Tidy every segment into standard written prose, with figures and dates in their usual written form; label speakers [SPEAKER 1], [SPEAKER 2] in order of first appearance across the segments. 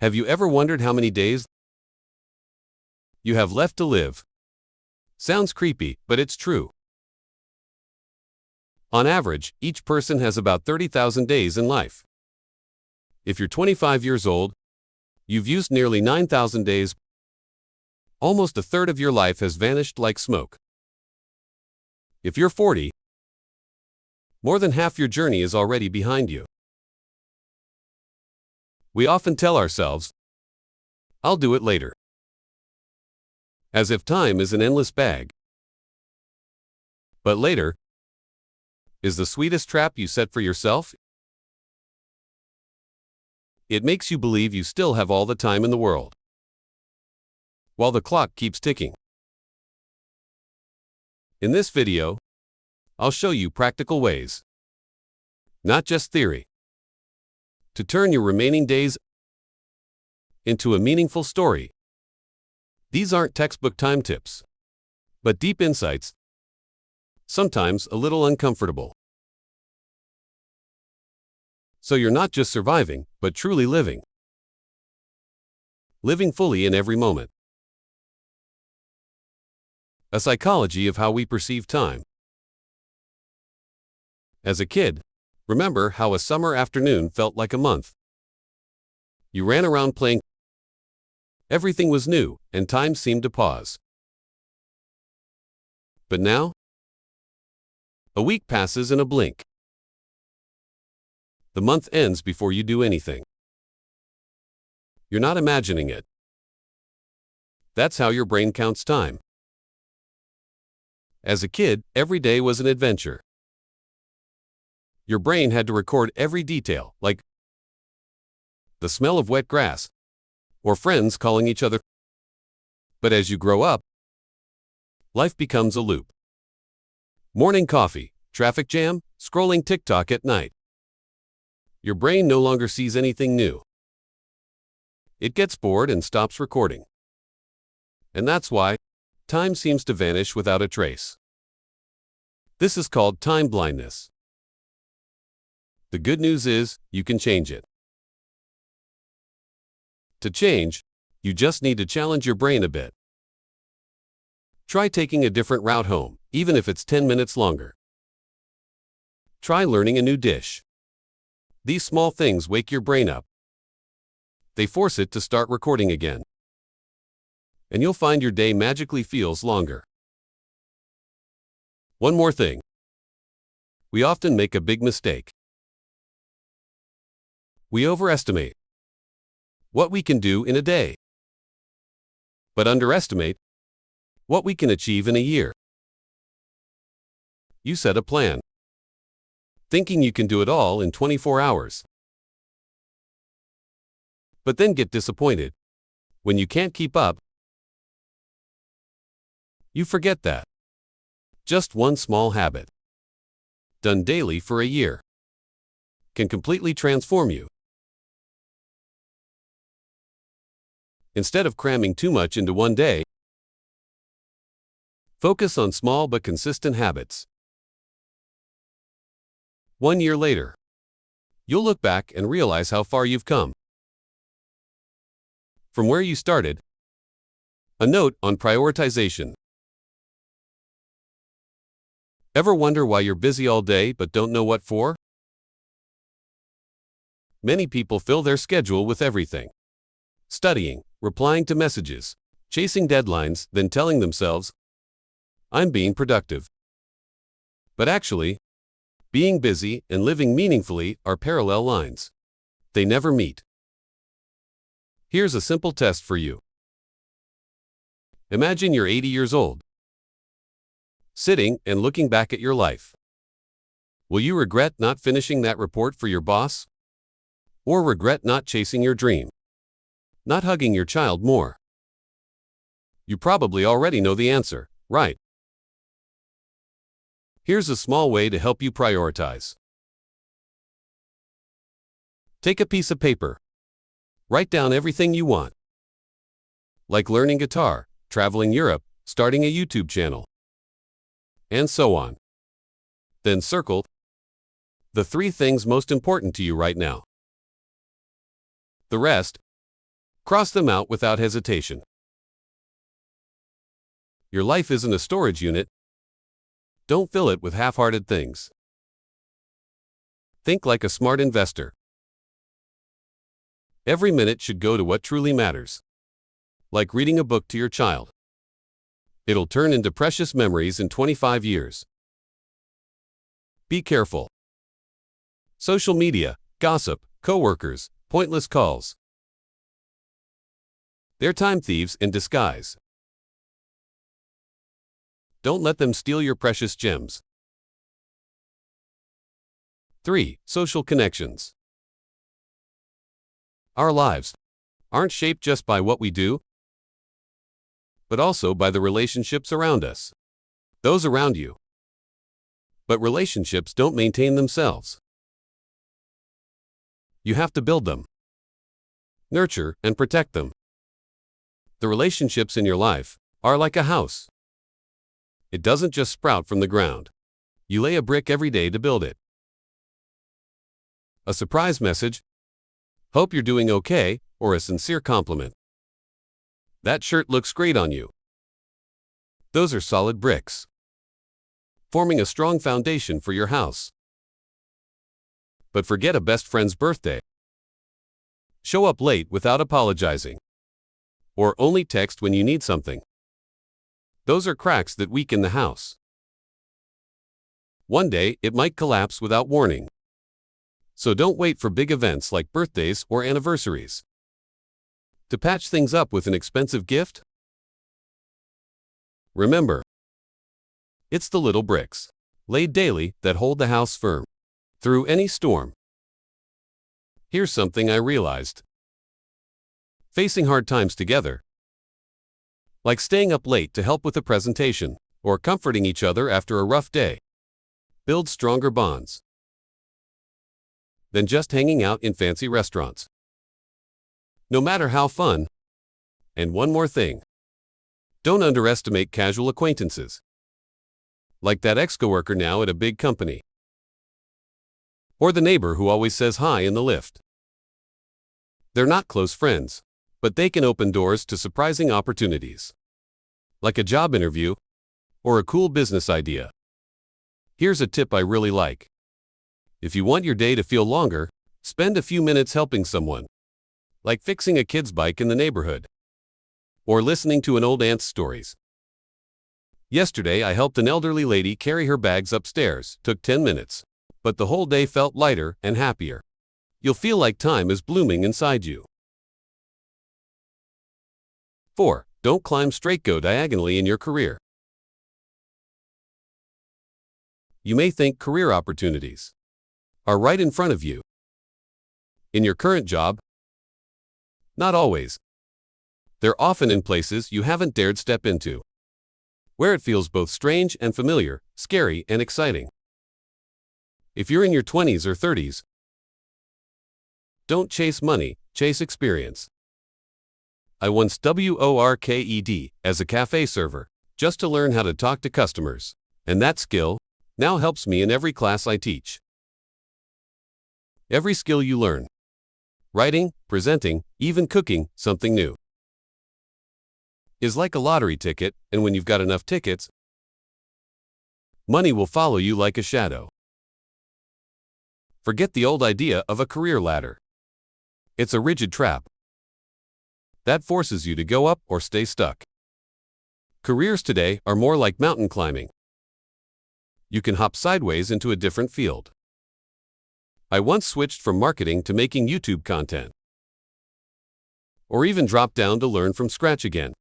[SPEAKER 1] Have you ever wondered how many days you have left to live? Sounds creepy, but it's true. On average, each person has about 30,000 days in life. If you're 25 years old, you've used nearly 9,000 days. Almost a third of your life has vanished like smoke. If you're 40, more than half your journey is already behind you. We often tell ourselves, "I'll do it later," as if time is an endless bag. But later is the sweetest trap you set for yourself. It makes you believe you still have all the time in the world, while the clock keeps ticking. In this video, I'll show you practical ways, not just theory, to turn your remaining days into a meaningful story. These aren't textbook time tips, but deep insights, sometimes a little uncomfortable. So you're not just surviving, but truly living. Living fully in every moment. A psychology of how we perceive time. As a kid, remember how a summer afternoon felt like a month. You ran around playing. Everything was new, and time seemed to pause. But now, a week passes in a blink. The month ends before you do anything. You're not imagining it. That's how your brain counts time. As a kid, every day was an adventure. Your brain had to record every detail, like the smell of wet grass, or friends calling each other. But as you grow up, life becomes a loop. Morning coffee, traffic jam, scrolling TikTok at night. Your brain no longer sees anything new. It gets bored and stops recording. And that's why time seems to vanish without a trace. This is called time blindness. The good news is, you can change it. To change, you just need to challenge your brain a bit. Try taking a different route home, even if it's 10 minutes longer. Try learning a new dish. These small things wake your brain up. They force it to start recording again. And you'll find your day magically feels longer. One more thing. We often make a big mistake. We overestimate what we can do in a day, but underestimate what we can achieve in a year. You set a plan, thinking you can do it all in 24 hours. But then get disappointed when you can't keep up. You forget that just one small habit, done daily for a year, can completely transform you. Instead of cramming too much into one day, focus on small but consistent habits. 1 year later, you'll look back and realize how far you've come from where you started. A note on prioritization. Ever wonder why you're busy all day but don't know what for? Many people fill their schedule with everything: studying, replying to messages, chasing deadlines, then telling themselves, "I'm being productive." But actually, being busy and living meaningfully are parallel lines. They never meet. Here's a simple test for you. Imagine you're 80 years old, sitting and looking back at your life. Will you regret not finishing that report for your boss? Or regret not chasing your dream? Not hugging your child more? You probably already know the answer, right? Here's a small way to help you prioritize. Take a piece of paper. Write down everything you want, like learning guitar, traveling Europe, starting a YouTube channel, and so on. Then circle the 3 things most important to you right now. The rest, Cross them out without hesitation. Your life isn't a storage unit. Don't fill it with half-hearted things. Think like a smart investor. Every minute should go to what truly matters. Like reading a book to your child. It'll turn into precious memories in 25 years. Be careful. Social media, gossip, coworkers, pointless calls. They're time thieves in disguise. Don't let them steal your precious gems. 3. Social connections. Our lives aren't shaped just by what we do, but also by the relationships around us. Those around you. But relationships don't maintain themselves. You have to build them, nurture, and protect them. The relationships in your life are like a house. It doesn't just sprout from the ground. You lay a brick every day to build it. A surprise message, hope you're doing okay, or a sincere compliment. That shirt looks great on you. Those are solid bricks, forming a strong foundation for your house. But forget a best friend's birthday. Show up late without apologizing. Or only text when you need something. Those are cracks that weaken the house. One day, it might collapse without warning. So don't wait for big events like birthdays or anniversaries to patch things up with an expensive gift. Remember, it's the little bricks, laid daily, that hold the house firm through any storm. Here's something I realized. Facing hard times together, like staying up late to help with a presentation, or comforting each other after a rough day, builds stronger bonds than just hanging out in fancy restaurants. No matter how fun. And one more thing. Don't underestimate casual acquaintances. Like that ex-coworker now at a big company. Or the neighbor who always says hi in the lift. They're not close friends, but they can open doors to surprising opportunities. Like a job interview, or a cool business idea. Here's a tip I really like. If you want your day to feel longer, spend a few minutes helping someone. Like fixing a kid's bike in the neighborhood. Or listening to an old aunt's stories. Yesterday I helped an elderly lady carry her bags upstairs. Took 10 minutes. But the whole day felt lighter and happier. You'll feel like time is blooming inside you. 4. Don't climb straight, go diagonally in your career. You may think career opportunities are right in front of you. In your current job? Not always. They're often in places you haven't dared step into, where it feels both strange and familiar, scary and exciting. If you're in your 20s or 30s, don't chase money, chase experience. I once worked as a cafe server, just to learn how to talk to customers, and that skill now helps me in every class I teach. Every skill you learn, writing, presenting, even cooking something new, is like a lottery ticket, and when you've got enough tickets, money will follow you like a shadow. Forget the old idea of a career ladder. It's a rigid trap that forces you to go up or stay stuck. Careers today are more like mountain climbing. You can hop sideways into a different field. I once switched from marketing to making YouTube content, or even dropped down to learn from scratch again.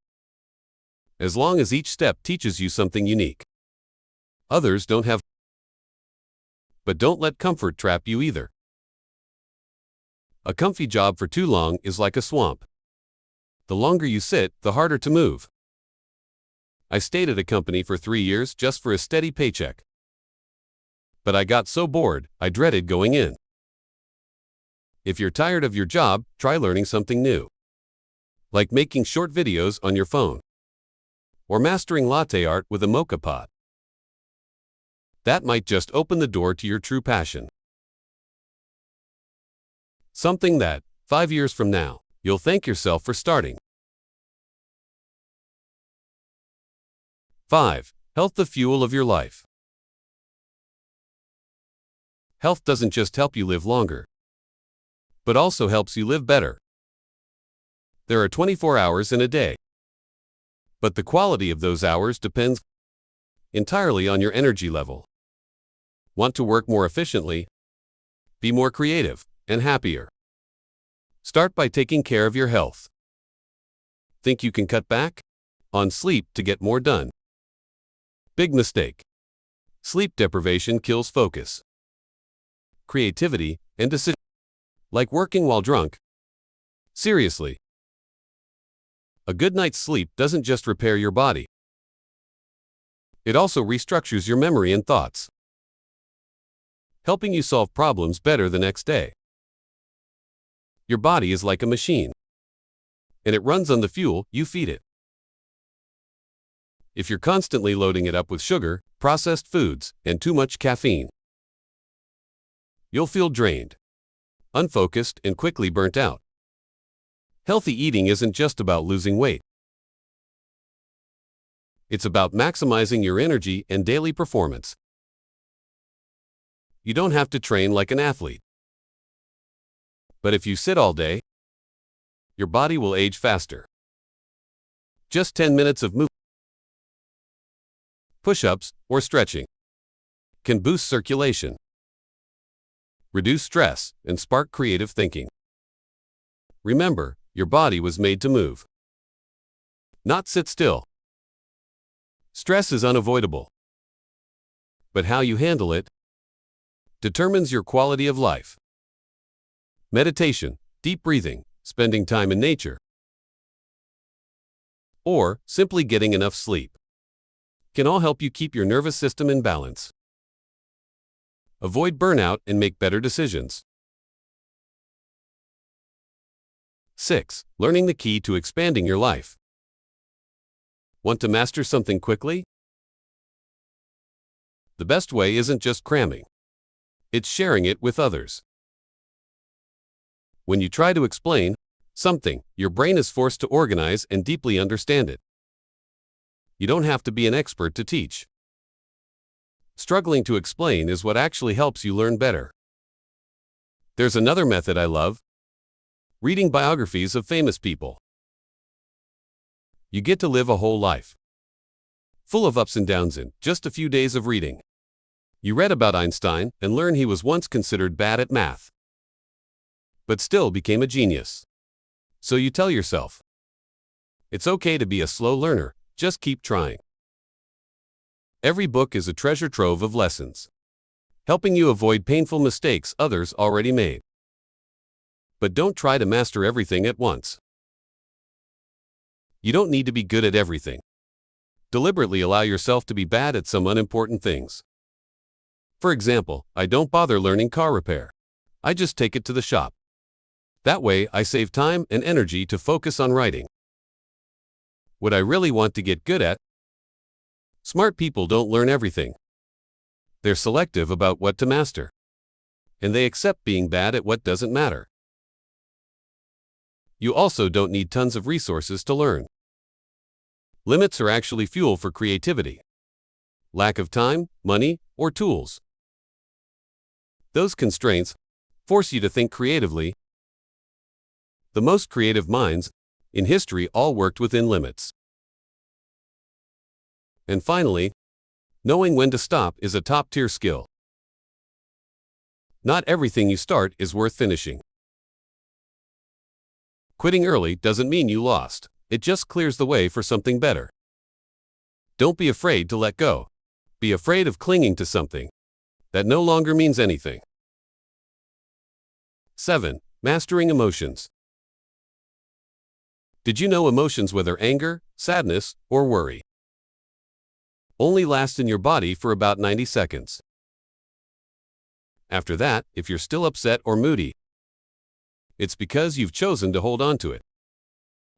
[SPEAKER 1] As long as each step teaches you something unique. Others don't have. But don't let comfort trap you either. A comfy job for too long is like a swamp. The longer you sit, the harder to move. I stayed at a company for 3 years just for a steady paycheck. But I got so bored, I dreaded going in. If you're tired of your job, try learning something new. Like making short videos on your phone. Or mastering latte art with a mocha pot. That might just open the door to your true passion. Something that, 5 years from now, You'll thank yourself for starting. 5. Health, the fuel of your life. Health doesn't just help you live longer, but also helps you live better. There are 24 hours in a day, but the quality of those hours depends entirely on your energy level. Want to work more efficiently, be more creative, and happier? Start by taking care of your health. Think you can cut back on sleep to get more done? Big mistake. Sleep deprivation kills focus, creativity, and decision. Like working while drunk. Seriously. A good night's sleep doesn't just repair your body. It also restructures your memory and thoughts, helping you solve problems better the next day. Your body is like a machine, and it runs on the fuel you feed it. If you're constantly loading it up with sugar, processed foods, and too much caffeine, you'll feel drained, unfocused, and quickly burnt out. Healthy eating isn't just about losing weight. It's about maximizing your energy and daily performance. You don't have to train like an athlete. But if you sit all day, your body will age faster. Just 10 minutes of movement, push-ups, or stretching can boost circulation, reduce stress, and spark creative thinking. Remember, your body was made to move, not sit still. Stress is unavoidable, but how you handle it determines your quality of life. Meditation, deep breathing, spending time in nature, or simply getting enough sleep can all help you keep your nervous system in balance. Avoid burnout and make better decisions. 6. Learning, the key to expanding your life. Want to master something quickly? The best way isn't just cramming. It's sharing it with others. When you try to explain something, your brain is forced to organize and deeply understand it. You don't have to be an expert to teach. Struggling to explain is what actually helps you learn better. There's another method I love: reading biographies of famous people. You get to live a whole life, full of ups and downs in just a few days of reading. You read about Einstein and learn he was once considered bad at math, but still became a genius. So you tell yourself, it's okay to be a slow learner, just keep trying. Every book is a treasure trove of lessons, helping you avoid painful mistakes others already made. But don't try to master everything at once. You don't need to be good at everything. Deliberately allow yourself to be bad at some unimportant things. For example, I don't bother learning car repair. I just take it to the shop. That way, I save time and energy to focus on writing what I really want to get good at. Smart people don't learn everything. They're selective about what to master, and they accept being bad at what doesn't matter. You also don't need tons of resources to learn. Limits are actually fuel for creativity. Lack of time, money, or tools. Those constraints force you to think creatively. The most creative minds in history all worked within limits. And finally, knowing when to stop is a top-tier skill. Not everything you start is worth finishing. Quitting early doesn't mean you lost. It just clears the way for something better. Don't be afraid to let go. Be afraid of clinging to something that no longer means anything. 7. Mastering emotions. Did you know emotions, whether anger, sadness, or worry, only last in your body for about 90 seconds? After that, if you're still upset or moody, it's because you've chosen to hold on to it.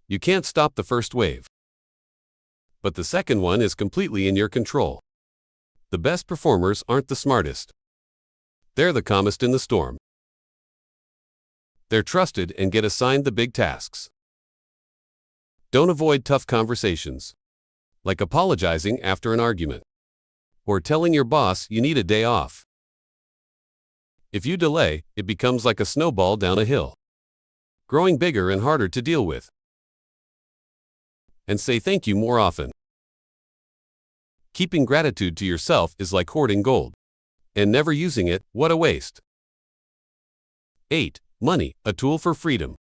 [SPEAKER 1] You can't stop the first wave, but the second one is completely in your control. The best performers aren't the smartest. They're the calmest in the storm. They're trusted and get assigned the big tasks. Don't avoid tough conversations, like apologizing after an argument, or telling your boss you need a day off. If you delay, it becomes like a snowball down a hill, growing bigger and harder to deal with. And say thank you more often. Keeping gratitude to yourself is like hoarding gold, and never using it, what a waste. 8. Money, a tool for freedom.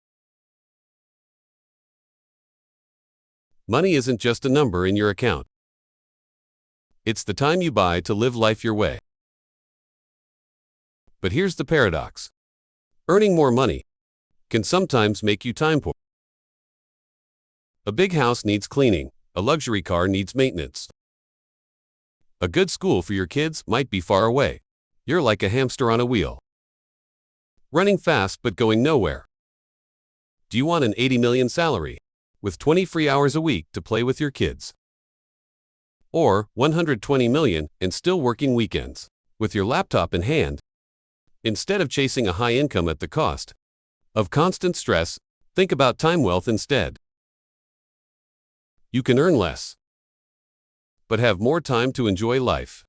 [SPEAKER 1] Money isn't just a number in your account. It's the time you buy to live life your way. But here's the paradox. Earning more money can sometimes make you time poor. A big house needs cleaning, a luxury car needs maintenance. A good school for your kids might be far away. You're like a hamster on a wheel, running fast but going nowhere. Do you want an 80 million salary, with 20 free hours a week to play with your kids? Or 120 million and still working weekends, with your laptop in hand? Instead of chasing a high income at the cost of constant stress, think about time wealth instead. You can earn less, but have more time to enjoy life.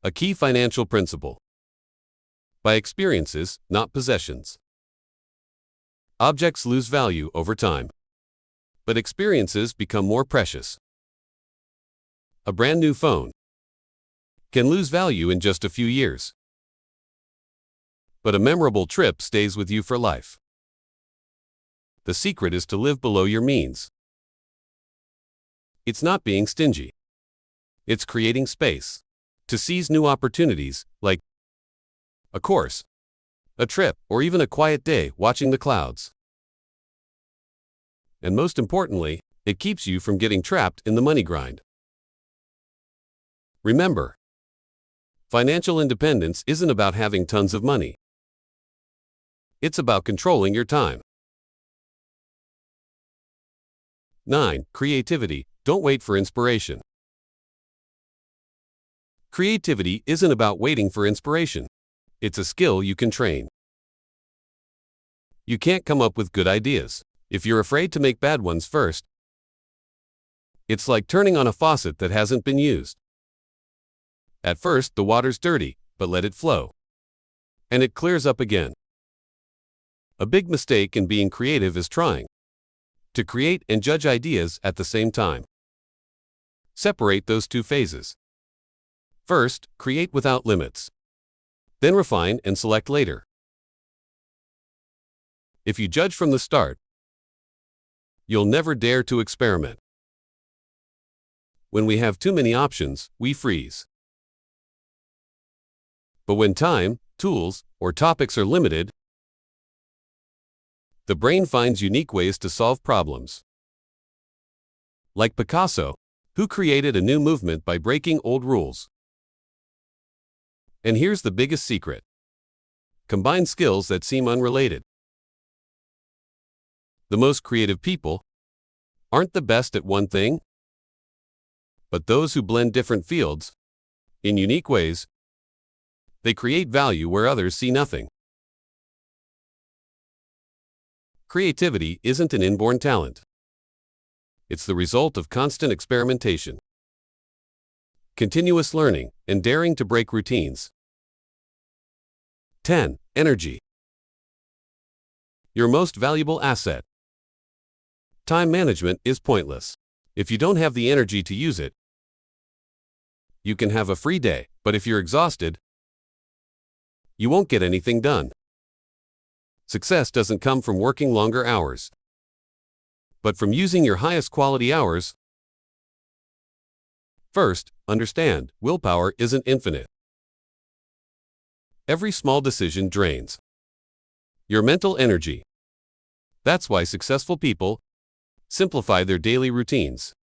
[SPEAKER 1] A key financial principle. Buy experiences, not possessions. Objects lose value over time, but experiences become more precious. A brand new phone can lose value in just a few years, but a memorable trip stays with you for life. The secret is to live below your means. It's not being stingy. It's creating space to seize new opportunities, like a course, a trip, or even a quiet day watching the clouds. And most importantly, it keeps you from getting trapped in the money grind. Remember, financial independence isn't about having tons of money. It's about controlling your time. 9. Creativity. Don't wait for inspiration. Creativity isn't about waiting for inspiration. It's a skill you can train. You can't come up with good ideas if you're afraid to make bad ones first. It's like turning on a faucet that hasn't been used. At first, the water's dirty, but let it flow, and it clears up again. A big mistake in being creative is trying to create and judge ideas at the same time. Separate those two phases. First, create without limits. Then refine and select later. If you judge from the start, you'll never dare to experiment. When we have too many options, we freeze. But when time, tools, or topics are limited, the brain finds unique ways to solve problems. Like Picasso, who created a new movement by breaking old rules. And here's the biggest secret. Combine skills that seem unrelated. The most creative people aren't the best at one thing, but those who blend different fields in unique ways. They create value where others see nothing. Creativity isn't an inborn talent. It's the result of constant experimentation, continuous learning, and daring to break routines. 10. Energy. Your most valuable asset. Time management is pointless if you don't have the energy to use it. You can have a free day, but if you're exhausted, you won't get anything done. Success doesn't come from working longer hours, but from using your highest quality hours. First, understand, willpower isn't infinite. Every small decision drains your mental energy. That's why successful people simplify their daily routines.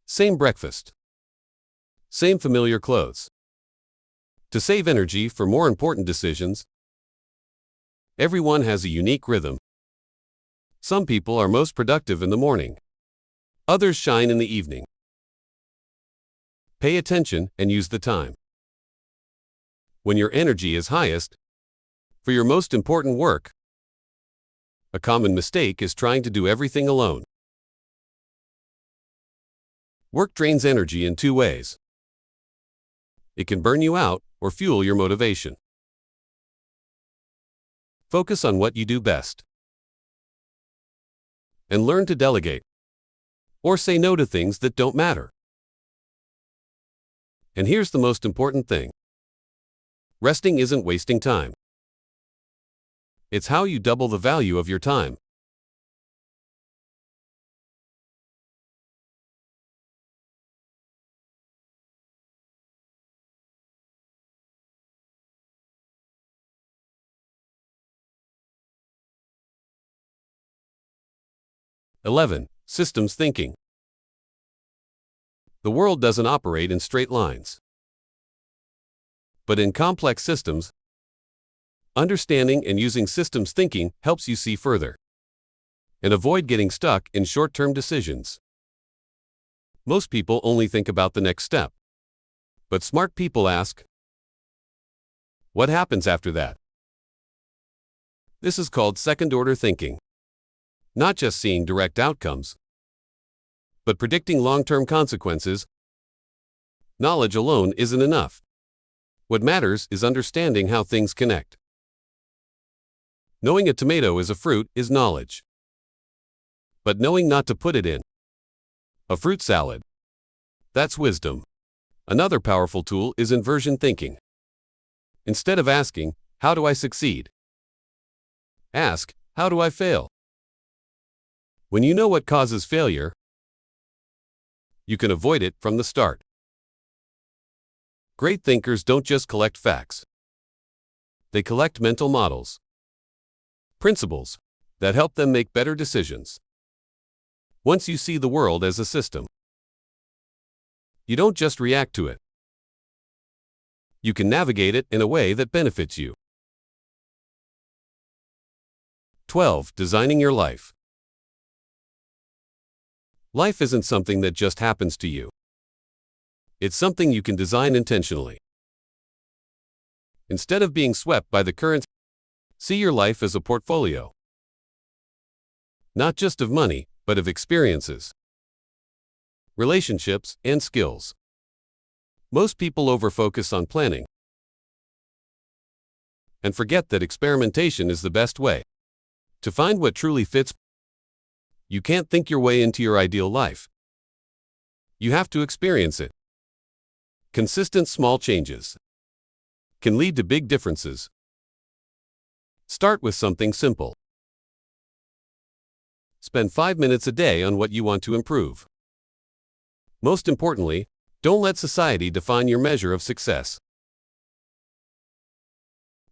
[SPEAKER 1] Same breakfast, same familiar clothes. To save energy for more important decisions. Everyone has a unique rhythm. Some people are most productive in the morning. Others shine in the evening. Pay attention and use the time when your energy is highest. For your most important work, a common mistake is trying to do everything alone. Work drains energy in two ways. It can burn you out or fuel your motivation. Focus on what you do best. And learn to delegate, or say no to things that don't matter. And here's the most important thing. Resting isn't wasting time. It's how you double the value of your time. (11) Systems thinking. The world doesn't operate in straight lines. But in complex systems, understanding and using systems thinking helps you see further and avoid getting stuck in short-term decisions. Most people only think about the next step. But smart people ask, what happens after that? This is called second-order thinking. Not just seeing direct outcomes, but predicting long-term consequences. Knowledge alone isn't enough. What matters is understanding how things connect. Knowing a tomato is a fruit is knowledge. But knowing not to put it in a fruit salad, that's wisdom. Another powerful tool is inversion thinking. Instead of asking, how do I succeed? Ask, how do I fail? When you know what causes failure, you can avoid it from the start. Great thinkers don't just collect facts. They collect mental models, principles that help them make better decisions. Once you see the world as a system, you don't just react to it. You can navigate it in a way that benefits you. 12. Designing your life. Life isn't something that just happens to you. It's something you can design intentionally. Instead of being swept by the current, see your life as a portfolio. Not just of money, but of experiences, relationships, and skills. Most people overfocus on planning and forget that experimentation is the best way to find what truly fits. You can't think your way into your ideal life. You have to experience it. Consistent small changes can lead to big differences. Start with something simple. Spend 5 minutes a day on what you want to improve. Most importantly, don't let society define your measure of success.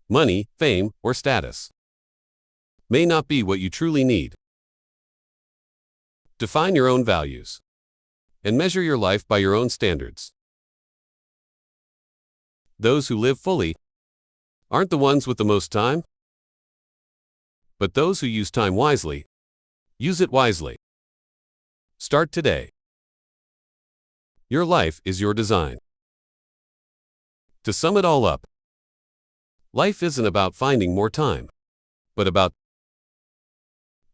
[SPEAKER 1] Money, fame, or status may not be what you truly need. Define your own values and measure your life by your own standards. Those who live fully aren't the ones with the most time, but those who use time wisely. Use it wisely. Start today. Your life is your design. To sum it all up, life isn't about finding more time, but about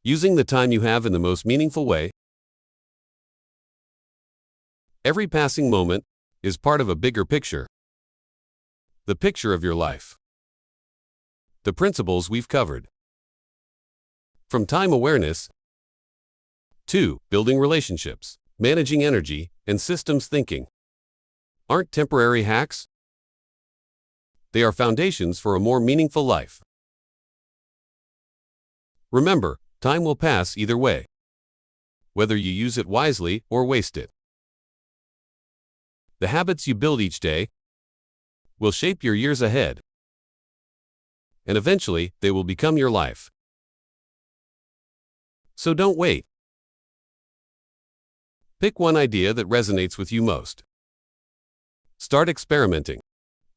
[SPEAKER 1] using the time you have in the most meaningful way. Every passing moment is part of a bigger picture. The picture of your life. The principles we've covered, from time awareness to building relationships, managing energy, and systems thinking, aren't temporary hacks. They are foundations for a more meaningful life. Remember, time will pass either way, whether you use it wisely or waste it. The habits you build each day will shape your years ahead, and eventually they will become your life. So don't wait. Pick one idea that resonates with you most. Start experimenting,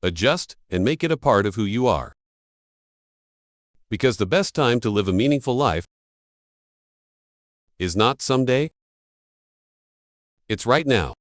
[SPEAKER 1] adjust, and make it a part of who you are. Because the best time to live a meaningful life is not someday, it's right now.